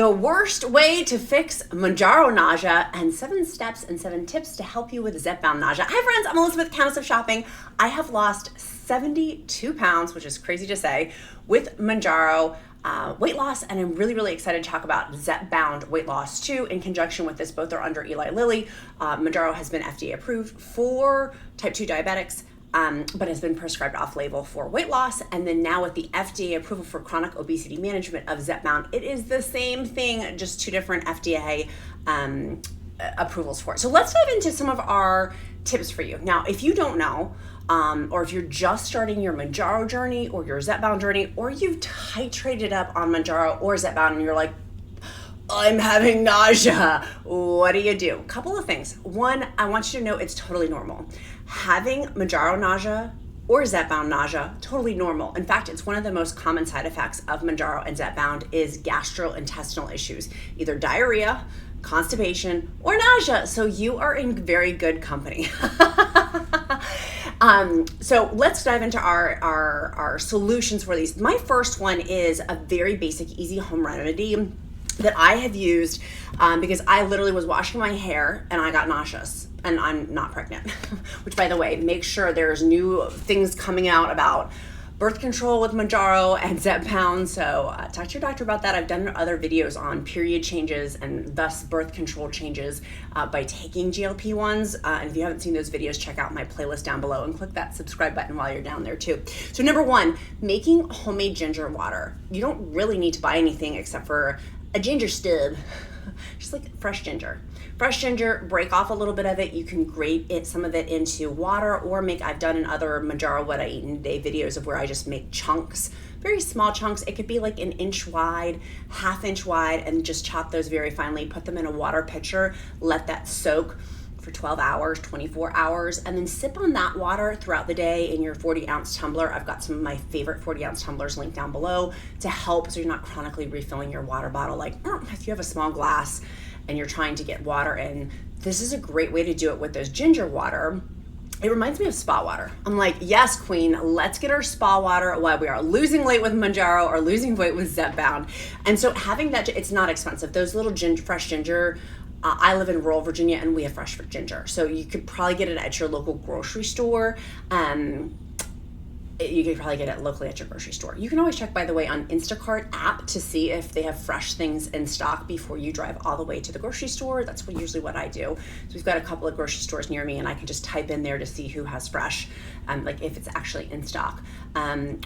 the worst way to fix Mounjaro nausea, and 7 steps and 7 tips to help you with Zepbound nausea. Hi friends, I'm Elizabeth, Countess of Shopping. I have lost 72 pounds, which is crazy to say, with Mounjaro weight loss, and I'm really excited to talk about Zepbound weight loss too in conjunction with this. Both are under Eli Lilly. Mounjaro has been FDA approved for type 2 diabetics, but has been prescribed off-label for weight loss. And then now with the FDA approval for chronic obesity management of Zepbound, it is the same thing, just 2 different FDA approvals for it. So let's dive into some of our tips for you. Now, if you don't know, or if you're just starting your Mounjaro journey or your Zepbound journey, or you've titrated up on Mounjaro or Zepbound and you're like, I'm having nausea, what do you do? A couple of things. One, I want you to know it's totally normal. Having Mounjaro nausea or Zepbound nausea, totally normal. In fact, it's one of the most common side effects of Mounjaro and Zepbound is gastrointestinal issues, either diarrhea, constipation, or nausea. So you are in very good company. So let's dive into our solutions for these. My first one is a very basic, easy home remedy that I have used because I literally was washing my hair and I got nauseous, and I'm not pregnant. Which, by the way, make sure there's new things coming out about birth control with Mounjaro and Zepbound, so talk to your doctor about that. I've done other videos on period changes and thus birth control changes by taking GLP-1s, and if you haven't seen those videos, check out my playlist down below and click that subscribe button while you're down there too. So number 1, making homemade ginger water. You don't really need to buy anything except for a ginger stub, just like fresh ginger. Fresh ginger, break off a little bit of it. You can grate some of it into water, or I've done in other Mounjaro What I Eat in a Day videos of where I just make chunks, very small chunks. It could be like 1 inch wide, 1/2 inch wide, and just chop those very finely, put them in a water pitcher, let that soak for 12 hours, 24 hours, and then sip on that water throughout the day in your 40-ounce tumbler. I've got some of my favorite 40-ounce tumblers linked down below to help so you're not chronically refilling your water bottle. Like if you have a small glass and you're trying to get water in, this is a great way to do it with those ginger water. It reminds me of spa water. I'm like, yes, queen, let's get our spa water while we are losing weight with Mounjaro or losing weight with Zepbound. And so having that, it's not expensive. Those little fresh ginger, I live in rural Virginia and we have fresh ginger. So you could probably get it at your local grocery store. You could probably get it locally at your grocery store. You can always check, by the way, on Instacart app to see if they have fresh things in stock before you drive all the way to the grocery store. That's usually what I do. So we've got a couple of grocery stores near me and I can just type in there to see who has fresh, like if it's actually in stock.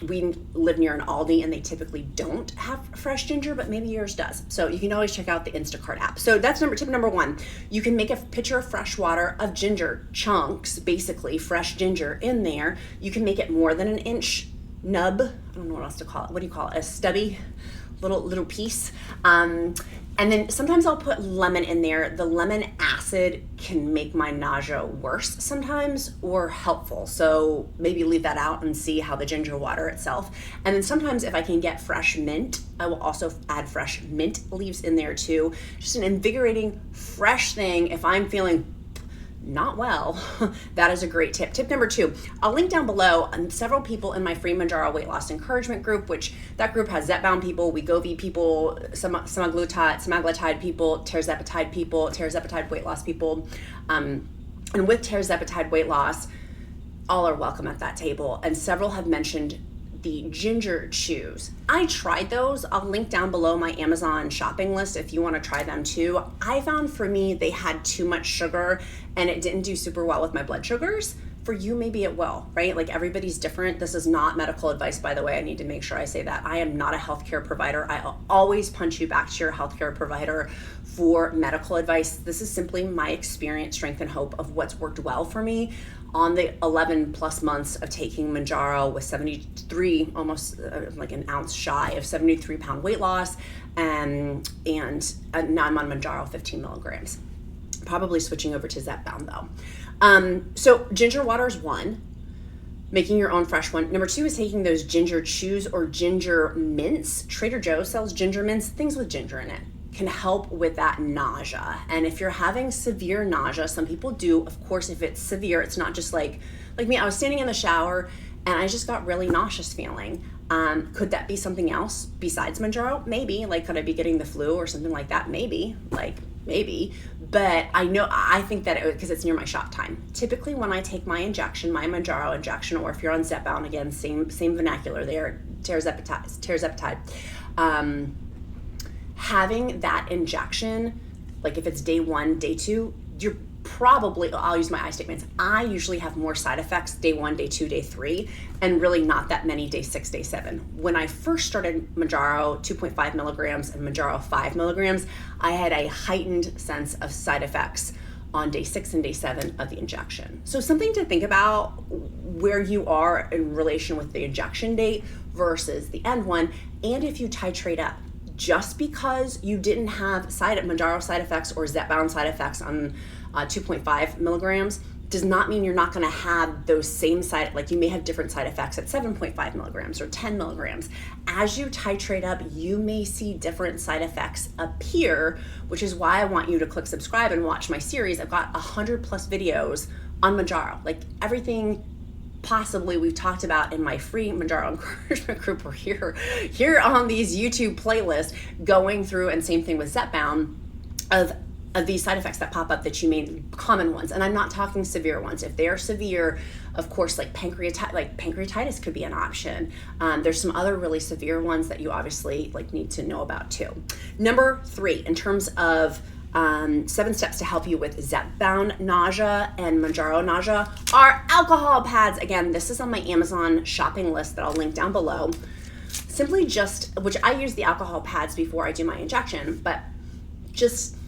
We live near an Aldi and they typically don't have fresh ginger, but maybe yours does. So you can always check out the Instacart app. So that's tip number 1. You can make a pitcher of fresh water of ginger chunks, basically fresh ginger in there. You can make it more than 1 inch nub. I don't know what else to call it. What do you call it? A stubby little piece. And then sometimes I'll put lemon in there. The lemon acid can make my nausea worse sometimes or helpful. So maybe leave that out and see how the ginger water itself. And then sometimes if I can get fresh mint, I will also add fresh mint leaves in there too. Just an invigorating, fresh thing if I'm feeling not well. That is a great tip. Tip number 2, I'll link down below several people in my free Mounjaro weight loss encouragement group, which that group has Zepbound people, WEGOVY people, semaglutide people, Tirzepatide people, Tirzepatide weight loss people. And with Tirzepatide weight loss, all are welcome at that table. And several have mentioned the ginger chews. I tried those. I'll link down below my Amazon shopping list if you want to try them too. I found for me they had too much sugar and it didn't do super well with my blood sugars. For you, maybe it will, right? Like everybody's different. This is not medical advice, by the way. I need to make sure I say that. I am not a healthcare provider. I'll always punch you back to your healthcare provider for medical advice. This is simply my experience, strength, and hope of what's worked well for me on the 11 plus months of taking Mounjaro with 73, almost like an ounce shy of 73-pound weight loss. And now I'm on Mounjaro 15 milligrams. Probably switching over to Zepbound though. So ginger water is 1, making your own fresh one. Number 2 is taking those ginger chews or ginger mints. Trader Joe's sells ginger mints, things with ginger in it. Can help with that nausea. And if you're having severe nausea, some people do, of course, if it's severe, it's not just like me. I was standing in the shower and I just got really nauseous feeling. Could that be something else besides Mounjaro? Maybe. Like, could I be getting the flu or something like that? Maybe. Maybe. But I think that because it's near my shop time. Typically when I take my injection, my Mounjaro injection, or if you're on Zepbound, again, same vernacular there, Tirzepatide, having that injection, like if it's day 1, day 2, you're probably, I'll use my I statements, I usually have more side effects day 1, day 2, day 3, and really not that many day 6, day 7. When I first started Mounjaro 2.5 milligrams and Mounjaro 5 milligrams, I had a heightened sense of side effects on day 6 and day 7 of the injection. So something to think about where you are in relation with the injection date versus the end one, and if you titrate up. Just because you didn't have Mounjaro side effects or Zepbound side effects on 2.5 milligrams does not mean you're not going to have those same like you may have different side effects at 7.5 milligrams or 10 milligrams. As you titrate up, you may see different side effects appear, which is why I want you to click subscribe and watch my series. I've got 100+ videos on Mounjaro, like everything possibly we've talked about in my free Mounjaro encouragement group, or here on these YouTube playlists, going through, and same thing with Zepbound, of these side effects that pop up that you may, common ones. And I'm not talking severe ones. If they are severe, of course, like pancreatitis could be an option. There's some other really severe ones that you obviously need to know about too. Number 3, in terms of 7 steps to help you with Zepbound nausea and Mounjaro nausea, are alcohol pads. Again, this is on my Amazon shopping list that I'll link down below. Simply which I use the alcohol pads before I do my injection, but just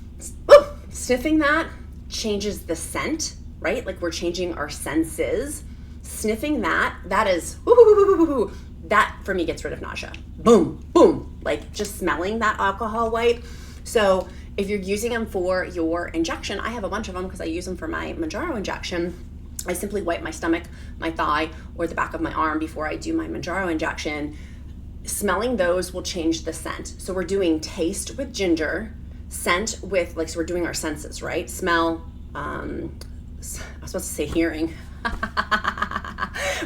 sniffing that changes the scent, right? Like we're changing our senses. Sniffing that is, that for me gets rid of nausea. Boom, boom. Like just smelling that alcohol wipe. So if you're using them for your injection, I have a bunch of them because I use them for my Mounjaro injection. I simply wipe my stomach, my thigh, or the back of my arm before I do my Mounjaro injection. Smelling those will change the scent. So we're doing taste with ginger, scent with, so we're doing our senses, right? Smell, I was supposed to say hearing.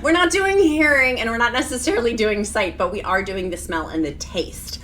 We're not doing hearing, and we're not necessarily doing sight, but we are doing the smell and the taste.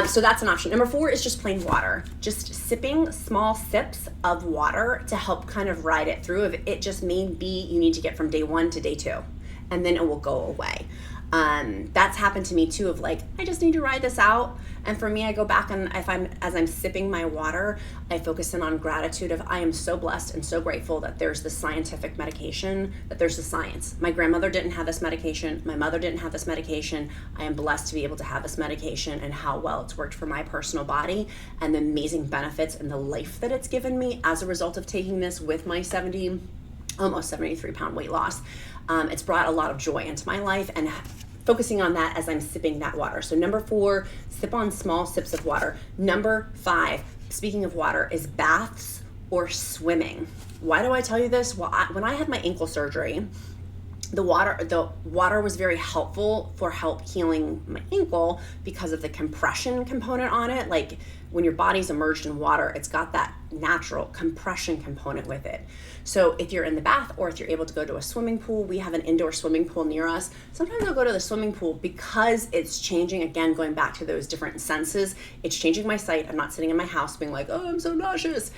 So that's an option. Number 4 is just plain water. Just sipping small sips of water to help kind of ride it through. If it just may be you need to get from day 1 to day 2, and then it will go away. That's happened to me too, of I just need to ride this out. And for me, I go back, and as I'm sipping my water, I focus in on gratitude of I am so blessed and so grateful that there's this scientific medication, that there's the science. My grandmother didn't have this medication. My mother didn't have this medication. I am blessed to be able to have this medication, and how well it's worked for my personal body, and the amazing benefits and the life that it's given me as a result of taking this with my almost 73 pound weight loss. It's brought a lot of joy into my life, and focusing on that as I'm sipping that water. So number 4, sip on small sips of water. Number 5, speaking of water, is baths or swimming. Why do I tell you this? Well, when I had my ankle surgery, the water was very helpful for healing my ankle because of the compression component on it. Like when your body's immersed in water, it's got that natural compression component with it. So if you're in the bath, or if you're able to go to a swimming pool, we have an indoor swimming pool near us. Sometimes I'll go to the swimming pool because it's changing, again, going back to those different senses. It's changing my sight. I'm not sitting in my house being like, oh, I'm so nauseous.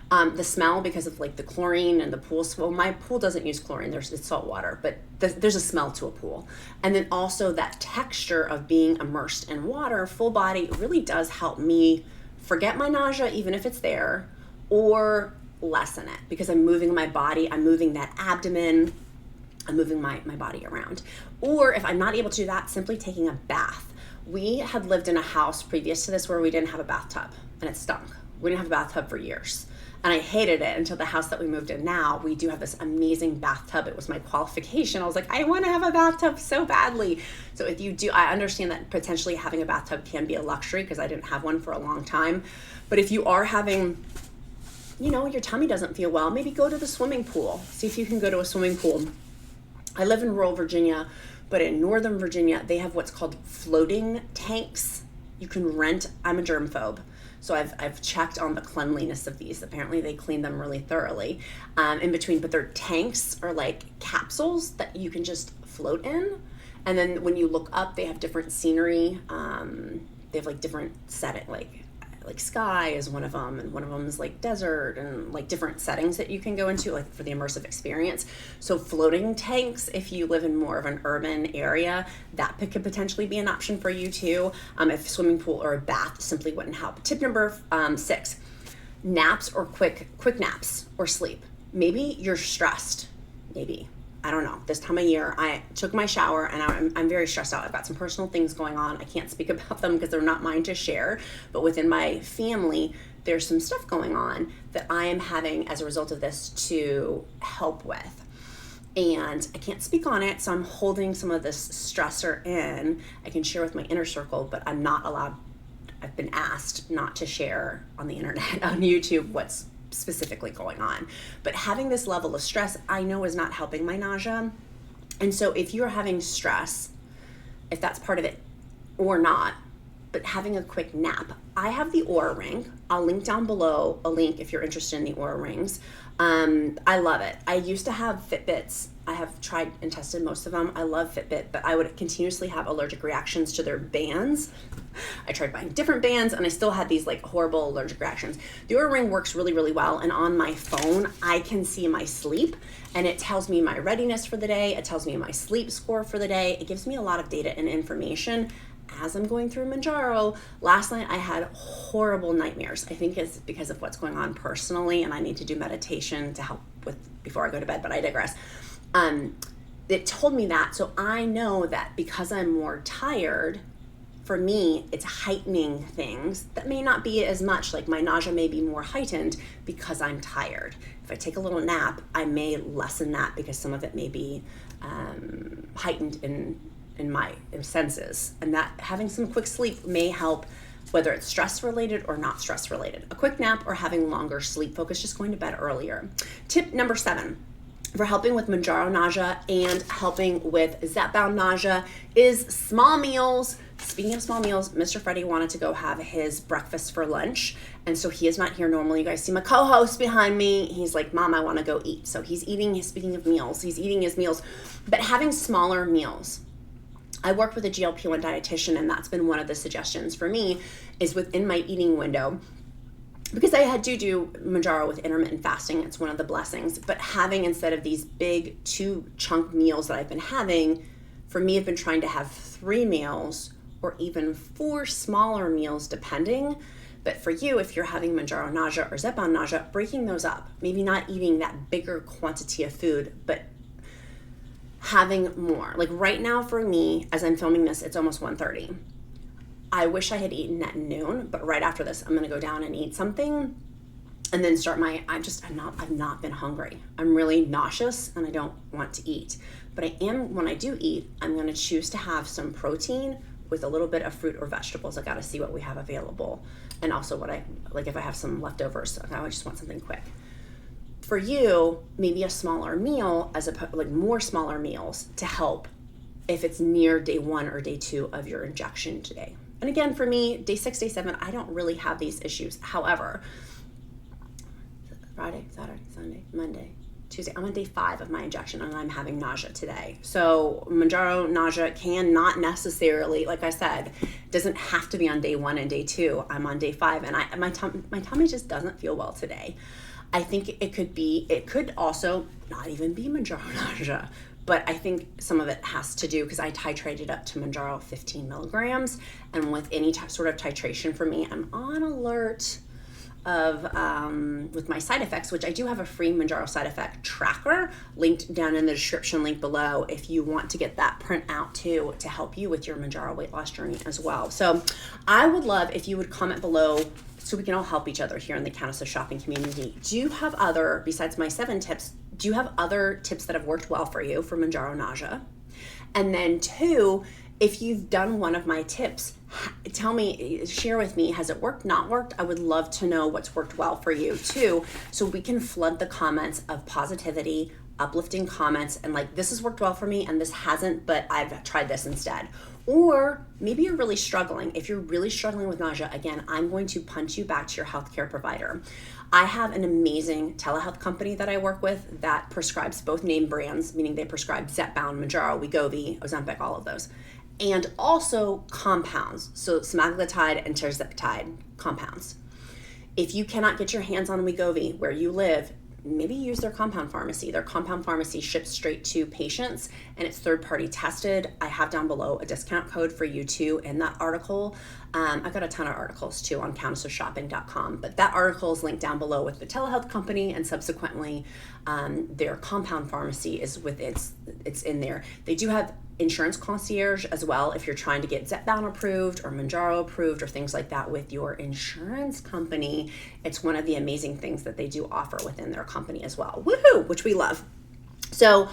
The smell, because of the chlorine and the pool. Well, my pool doesn't use chlorine, it's salt water, but there's a smell to a pool. And then also that texture of being immersed in water, full body, really does help me forget my nausea, even if it's there, or lessen it, because I'm moving my body, I'm moving that abdomen, I'm moving my body around. Or if I'm not able to do that, simply taking a bath. We had lived in a house previous to this where we didn't have a bathtub, and it stunk. We didn't have a bathtub for years. And I hated it until the house that we moved in now. We do have this amazing bathtub. It was my qualification. I was like, I want to have a bathtub so badly. So if you do, I understand that potentially having a bathtub can be a luxury, because I didn't have one for a long time. But if you are having, your tummy doesn't feel well, maybe go to the swimming pool. See if you can go to a swimming pool. I live in rural Virginia, but in Northern Virginia, they have what's called floating tanks. You can rent. I'm a germphobe, so I've checked on the cleanliness of these. Apparently they clean them really thoroughly in between, but their tanks are like capsules that you can just float in. And then when you look up, they have different scenery. They have like different setting, like sky is one of them, and one of them is like desert, and like different settings that you can go into, like for the immersive experience. So floating tanks, if you live in more of an urban area, that could potentially be an option for you too. If swimming pool or a bath simply wouldn't help. Tip number 6, naps or quick naps or sleep. Maybe you're stressed, maybe. I don't know, this time of year, I took my shower and I'm very stressed out. I've got some personal things going on. I can't speak about them because they're not mine to share, but within my family, there's some stuff going on that I am having as a result of this to help with. And I can't speak on it, so I'm holding some of this stressor in. I can share with my inner circle, but I'm not allowed, I've been asked not to share on the internet, on YouTube, what's specifically going on. But having this level of stress, I know, is not helping my nausea. And so if you're having stress, if that's part of it or not, but having a quick nap, I have the Oura Ring. I'll link down below a link if you're interested in the Oura Rings. I love it. I used to have Fitbits. I have tried and tested most of them. I love Fitbit, but I would continuously have allergic reactions to their bands. I tried buying different bands and I still had these like horrible allergic reactions. The Oura Ring works really, really well. And on my phone, I can see my sleep and it tells me my readiness for the day. It tells me my sleep score for the day. It gives me a lot of data and information as I'm going through Mounjaro. Last night I had horrible nightmares. I think it's because of what's going on personally, and I need to do meditation to help with before I go to bed, but I digress. It told me that, so I know that because I'm more tired, for me, it's heightening things that may not be as much, like my nausea may be more heightened because I'm tired. If I take a little nap, I may lessen that because some of it may be heightened in my senses, and that having some quick sleep may help, whether it's stress related or not stress related. A quick nap or having longer sleep focus, just going to bed earlier. Tip number 7 for helping with Mounjaro nausea and helping with Zepbound nausea is small meals. Speaking of small meals, Mr. Freddie wanted to go have his breakfast for lunch, and so he is not here normally. You guys see my co-host behind me. He's like, Mom, I want to go eat. So he's eating, speaking of meals, he's eating his meals, but having smaller meals. I work with a GLP-1 dietitian, and that's been one of the suggestions for me is within my eating window, because I had to do Mounjaro with intermittent fasting. It's one of the blessings, but having, instead of these big 2-chunk meals that I've been having, for me, I've been trying to have 3 meals or even 4 smaller meals depending. But for you, if you're having Mounjaro nausea or Zepbound nausea, breaking those up, maybe not eating that bigger quantity of food, but having more. Like right now for me, as I'm filming this, it's almost 1:30. I wish I had eaten at noon, but right after this, I'm gonna go down and eat something and then start I've not been hungry. I'm really nauseous and I don't want to eat. But when I do eat, I'm gonna choose to have some protein with a little bit of fruit or vegetables. I gotta see what we have available. And also if I have some leftovers, I just want something quick. For you, maybe a smaller meal more smaller meals to help if it's near day 1 or day 2 of your injection today. And again, for me, day 6, day 7, I don't really have these issues. However, Friday, Saturday, Sunday, Monday, Tuesday, I'm on day 5 of my injection and I'm having nausea today. So Mounjaro nausea can not necessarily, like I said, doesn't have to be on day 1 and day 2. I'm on day 5 and my tummy just doesn't feel well today. I think it could also not even be Mounjaro nausea, but I think some of it has to do because I titrated up to Mounjaro 15 milligrams, and with any sort of titration for me, I'm on alert of with my side effects, which I do have a free Mounjaro side effect tracker linked down in the description link below if you want to get that print out too to help you with your Mounjaro weight loss journey as well. So I would love if you would comment below so we can all help each other here in the Countess of Shopping community. Do you have besides my 7 tips, do you have other tips that have worked well for you for Mounjaro nausea? And then 2, if you've done one of my tips, tell me, share with me, has it worked, not worked? I would love to know what's worked well for you too, so we can flood the comments of positivity, uplifting comments, and like, this has worked well for me and this hasn't, but I've tried this instead. Or maybe you're really struggling. If you're really struggling with nausea, again, I'm going to punt you back to your healthcare provider. I have an amazing telehealth company that I work with that prescribes both name brands, meaning they prescribe Zepbound, Mounjaro, WEGOVY, Ozempic, all of those. And also compounds, so semaglutide and tirzepatide compounds. If you cannot get your hands on WEGOVY where you live, maybe use their compound pharmacy. Their compound pharmacy ships straight to patients and it's third-party tested. I have down below a discount code for you too in that article. I've got a ton of articles too on countessshopping.com, but that article is linked down below with the telehealth company, and subsequently their compound pharmacy is with it's in there. They do have insurance concierge as well if you're trying to get Zepbound approved or Mounjaro approved or things like that with your insurance company. It's one of the amazing things that they do offer within their company as well. Woohoo, which we love. So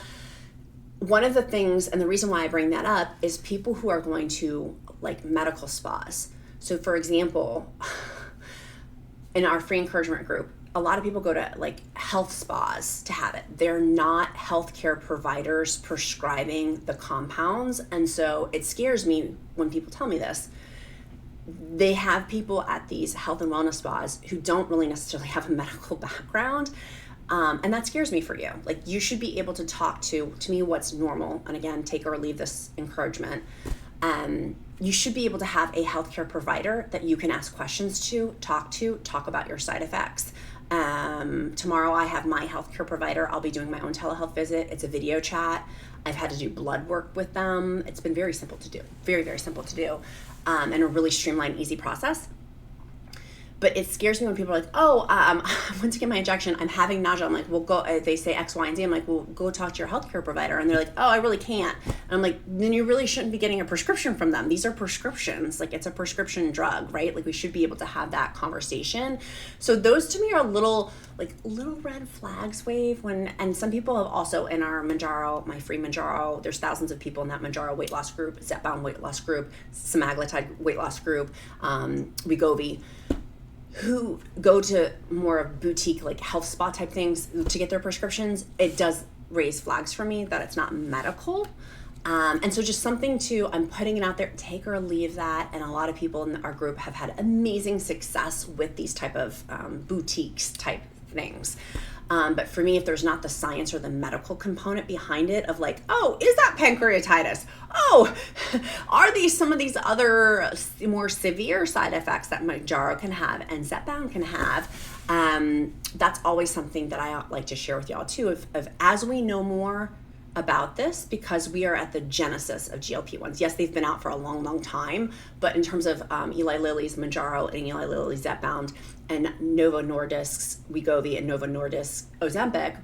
one of the things, and the reason why I bring that up, is people who are going to like medical spas. So for example, in our free encouragement group, a lot of people go to like health spas to have it. They're not healthcare providers prescribing the compounds. And so it scares me when people tell me this. They have people at these health and wellness spas who don't really necessarily have a medical background. And that scares me for you. Like, you should be able to talk to me, what's normal. And again, take or leave this encouragement. You should be able to have a healthcare provider that you can ask questions to, talk about your side effects. Tomorrow I have my healthcare provider. I'll be doing my own telehealth visit. It's a video chat. I've had to do blood work with them. It's been very simple to do, very, very simple to do, and a really streamlined, easy process. But it scares me when people are like, oh, I went to get my injection, I'm having nausea. I'm like, well, go, they say X, Y, and Z. I'm like, well, go talk to your healthcare provider. And they're like, oh, I really can't. And I'm like, then you really shouldn't be getting a prescription from them. These are prescriptions. Like, it's a prescription drug, right? Like, we should be able to have that conversation. So those to me are little red flags wave when, and some people have also in our Mounjaro, my free Mounjaro, there's thousands of people in that Mounjaro weight loss group, Zepbound weight loss group, semaglutide weight loss group, WEGOVY, who go to more boutique like health spa type things to get their prescriptions. It does raise flags for me that it's not medical. And so just something I'm putting it out there, take or leave that. And a lot of people in our group have had amazing success with these type of boutiques type things. But for me, if there's not the science or the medical component behind it of like, oh, is that pancreatitis? Oh, are these some of these other more severe side effects that Mounjaro can have and Zepbound can have? That's always something that I like to share with y'all too, of as we know more about this, because we are at the genesis of GLP-1s. Yes, they've been out for a long, long time, but in terms of Eli Lilly's Mounjaro and Eli Lilly's Zepbound and Novo Nordisk's WEGOVY and Novo Nordisk's Ozempic,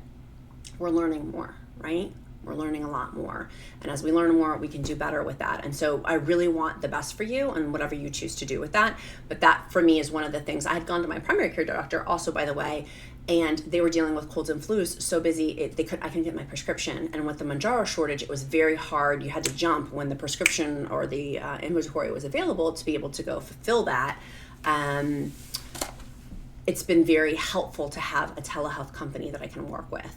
we're learning more, right? We're learning a lot more. And as we learn more, we can do better with that. And so I really want the best for you and whatever you choose to do with that. But that for me is one of the things. I had gone to my primary care doctor also, by the way, and they were dealing with colds and flus so busy I couldn't get my prescription. And with the Mounjaro shortage, it was very hard. You had to jump when the prescription or the inventory was available to be able to go fulfill that. It's been very helpful to have a telehealth company that I can work with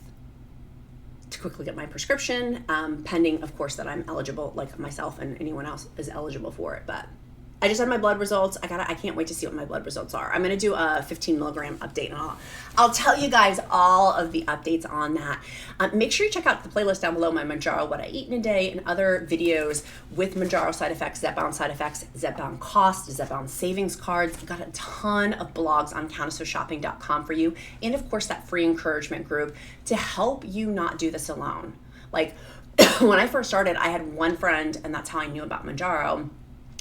to quickly get my prescription, pending, of course, that I'm eligible, like myself and anyone else is eligible for it. But I just had my blood results. I can't wait to see what my blood results are. I'm going to do a 15 milligram update, and I'll tell you guys all of the updates on that. Make sure you check out the playlist down below, my Mounjaro, what I eat in a day, and other videos with Mounjaro side effects, Zepbound cost, Zepbound savings cards. I've got a ton of blogs on countessshopping.com for you. And of course, that free encouragement group to help you not do this alone. Like when I first started, I had one friend, and that's how I knew about Mounjaro,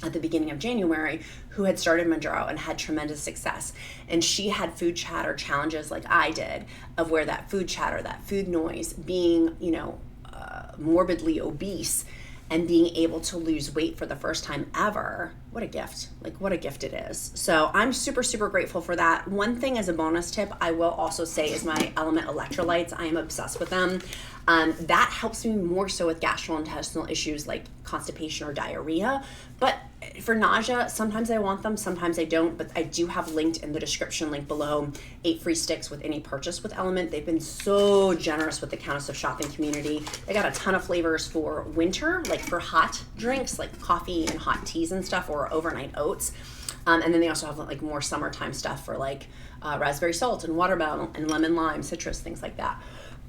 at the beginning of January, who had started Mounjaro and had tremendous success. And she had food chatter challenges like I did, of where that food chatter, that food noise, being, morbidly obese and being able to lose weight for the first time ever. What a gift. Like, what a gift it is. So I'm super, super grateful for that. One thing as a bonus tip, I will also say, is my Element electrolytes. I am obsessed with them. That helps me more so with gastrointestinal issues like constipation or diarrhea. But for nausea, sometimes I want them, sometimes I don't, but I do have linked in the description link below 8 free sticks with any purchase with Element. They've been so generous with the Countess of Shopping community. They got a ton of flavors for winter, like for hot drinks, like coffee and hot teas and stuff, or overnight oats. And then they also have like more summertime stuff for like raspberry salt and watermelon and lemon lime, citrus, things like that.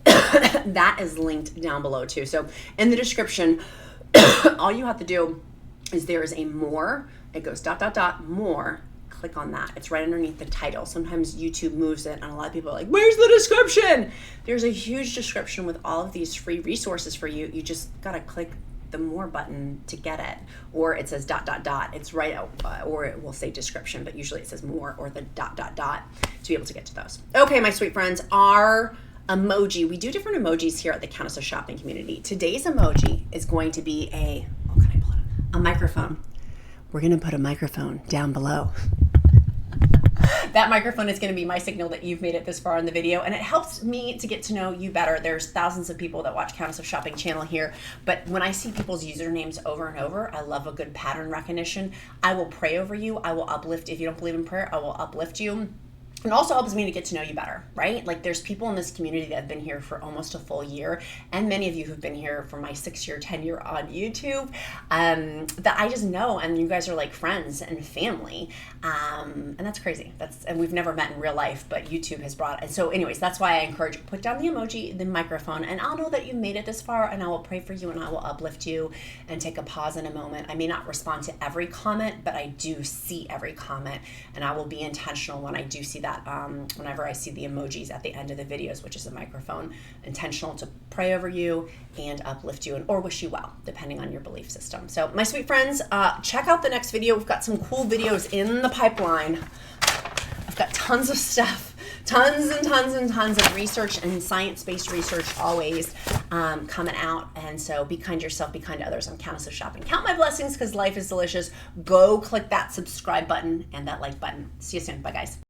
That is linked down below too. So in the description, all you have to do is there is a more, it goes ... more, click on that. It's right underneath the title. Sometimes YouTube moves it and a lot of people are like, where's the description? There's a huge description with all of these free resources for you. You just gotta click the more button to get it, or it says ... It's right out, or it will say description, but usually it says more or the ... to be able to get to those. Okay, my sweet friends, our emoji, we do different emojis here at the Countess of Shopping community. Today's emoji is going to be a microphone. We're gonna put a microphone down below. That microphone is going to be my signal that you've made it this far in the video, and it helps me to get to know you better. There's thousands of people that watch Countess of Shopping channel here, but when I see people's usernames over and over, I love a good pattern recognition. I will pray over you. I will uplift. If you don't believe in prayer, I will uplift you. It also helps me to get to know you better, right? Like there's people in this community that have been here for almost a full year, and many of you who've been here for my 6-year tenure on YouTube, that I just know, and you guys are like friends and family, and that's crazy. And we've never met in real life, but YouTube has brought it. So anyways, that's why I encourage you, put down the emoji, the microphone, and I'll know that you made it this far, and I will pray for you, and I will uplift you, and take a pause in a moment. I may not respond to every comment, but I do see every comment, and I will be intentional when I do see that. Whenever I see the emojis at the end of the videos, which is a microphone, intentional to pray over you and uplift you, or wish you well, depending on your belief system. So my sweet friends, check out the next video. We've got some cool videos in the pipeline. I've got tons of stuff, tons and tons and tons of research and science-based research always coming out. And so be kind to yourself, be kind to others. I'm Countess of Shopping. Count my blessings because life is delicious. Go click that subscribe button and that like button. See you soon. Bye, guys.